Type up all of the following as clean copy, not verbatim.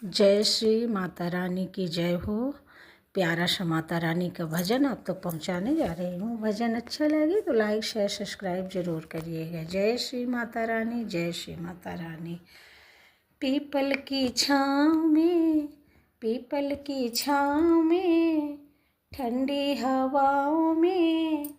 जय श्री माता रानी की जय हो। प्यारा सा माता रानी का भजन आप तक पहुंचाने जा रही हूँ। भजन अच्छा लगे तो लाइक शेयर सब्सक्राइब जरूर करिएगा। जय श्री माता रानी, जय श्री माता रानी। पीपल की छाँव में, पीपल की छाँव में, ठंडी हवाओं में,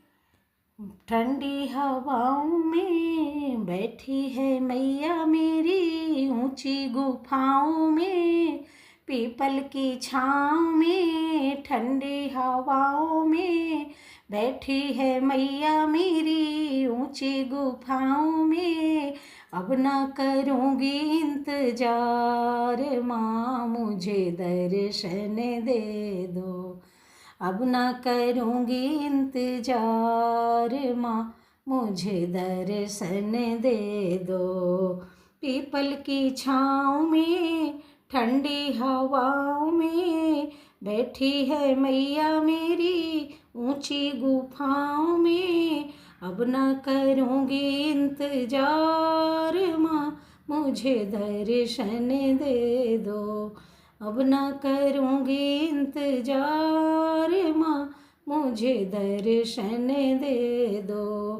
ठंडी हवाओं में बैठी है मैया मेरी ऊंची गुफाओं में। पीपल की छाँव में, ठंडी हवाओं में बैठी है मैया मेरी ऊंची गुफाओं में। अब ना करूँगी इंतजार माँ, मुझे दर्शन दे दो। अब ना करूँगी इंतजार माँ, मुझे दर्शन दे दो। पीपल की छाँव में, ठंडी हवाओं में बैठी है मैया मेरी ऊंची गुफाओं में। अब ना करूँगी इंतजार माँ, मुझे दर्शन दे दो। अब ना करूँगी इंतजार माँ, मुझे दर्शन दे दो।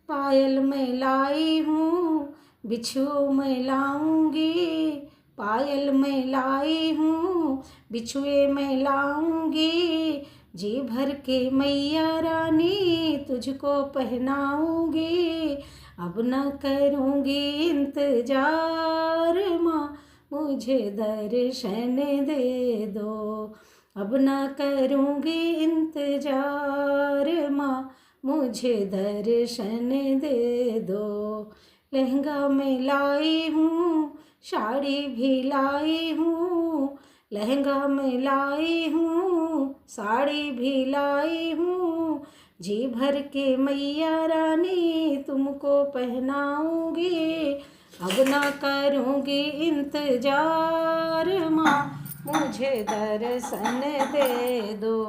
पायल मैं लाई हूँ, बिच्छू मैं लाऊंगी। पायल मैं लाई हूँ, बिछुए मैं लाऊंगी। जी भर के मैया रानी तुझको पहनाऊंगी। अब ना करूँगी इंतजार माँ, मुझे दर्शन दे दो। अब ना करूँगी इंतजार माँ, मुझे दर्शन दे दो। लहंगा मैं लाई हूँ, साड़ी भी लाई हूँ। लहंगा मैं लाई हूँ, साड़ी भी लाई हूँ। जी भर के मैया रानी तुमको पहनाऊंगी। अब ना करूँगी इंतजार माँ, मुझे दर्शन दे दो।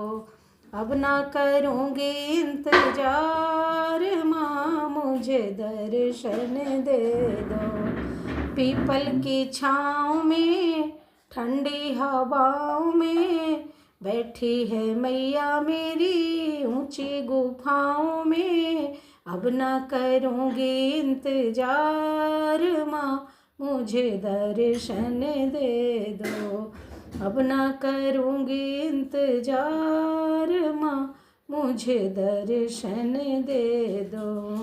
अब ना करूँगी इंतजार माँ, मुझे दर्शन दे दो। पीपल की छाँव में, ठंडी हवाओं में बैठी है मैया मेरी ऊंची गुफाओं में। अब ना करूँगी इंतजार माँ, मुझे दर्शन दे दो। अब ना करूँगी इंतजार माँ, मुझे दर्शन दे दो।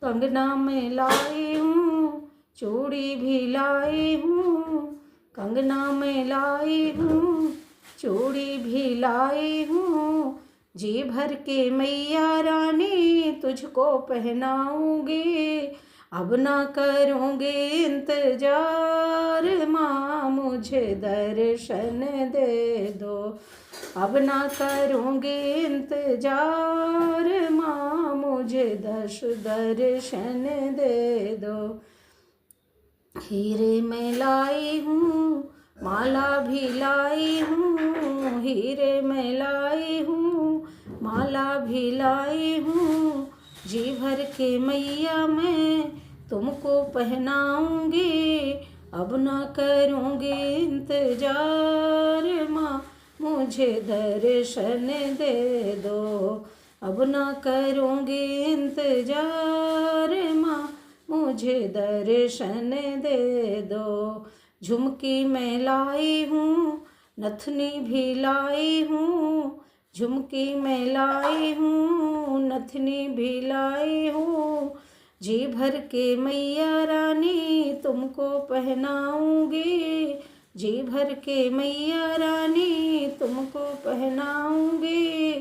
कंगना में लाई हूँ, चूड़ी भी लाई हूँ। कंगना में लाई हूँ, चूड़ी भी लाई हूँ। जी भर के मैया रानी तुझको पहनाऊंगी। अब ना करूँगी इंतजार माँ, मुझे दर्शन दे दो। अब ना करूँगी इंतजार माँ, मुझे दर्शन दे दो। हीरे में लाई हूँ, माला भी लाई हूँ। हीरे में लाई हूँ, माला भी लाई हूँ। जी भर के मैया मैं तुमको पहनाऊंगी। अब ना करूँगी इंतजार माँ, मुझे दर्शन दे दो। अब ना करूँगी इंतजार माँ, मुझे दर्शन दे दो। झुमकी मैं लाई हूँ, नथनी भी लाई हूँ। झुमकी मैं लाई हूँ, नथनी भी लाई हूँ। जी भर के मैया रानी तुमको पहनाऊंगी। जी भर के मैया रानी तुमको पहनाऊंगी।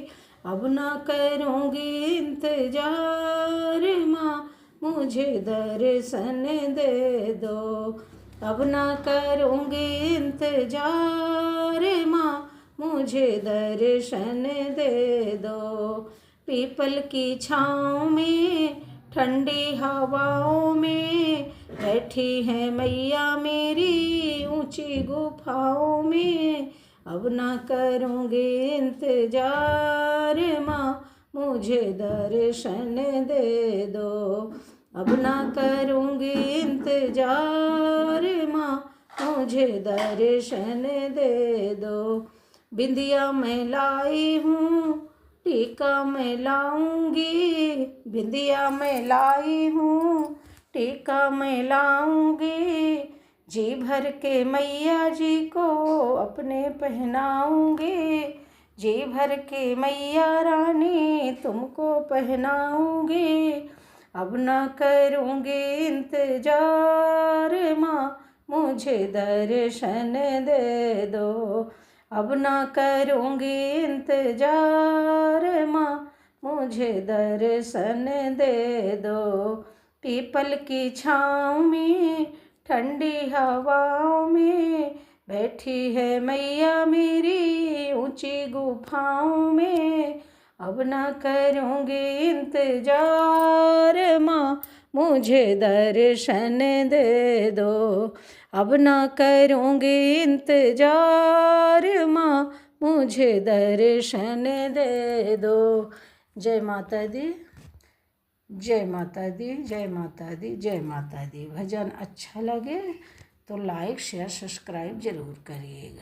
अब ना करूँगी इंतजार माँ, मुझे दर्शन दे दो। अब ना करूँगी इंतजार माँ, मुझे दर्शन दे दो। पीपल की छाँव में, ठंडी हवाओं में बैठी है मैया मेरी ऊंची गुफाओं में। अब ना करूँगी इंतजार माँ, मुझे दर्शन दे दो। अब ना करूँगी इंतजार माँ, मुझे दर्शन दे दो। बिंदिया मैं लाई हूँ, टीका मैं लाऊंगी, बिंदिया मैं लाई हूँ, टीका मैं लाऊंगी, जी भर के मैया जी को अपने पहनाऊंगी, जी भर के मैया रानी तुमको पहनाऊंगी। अब ना करूँगी इंतजार माँ, मुझे दर्शन दे दो। अब ना करूँगी इंतजार माँ, मुझे दर्शन दे दो। पीपल की छाँव में ठंडी हवाओं में बैठी है मैया मेरी ऊंची गुफाओं में। अब ना करूँगी इंतजार माँ, मुझे दर्शन दे दो। अब ना करूँगी इंतजार माँ, मुझे दर्शन दे दो। जय माता दी, जय माता दी, जय माता दी, जय माता दी। भजन अच्छा लगे तो लाइक शेयर सब्सक्राइब ज़रूर करिएगा।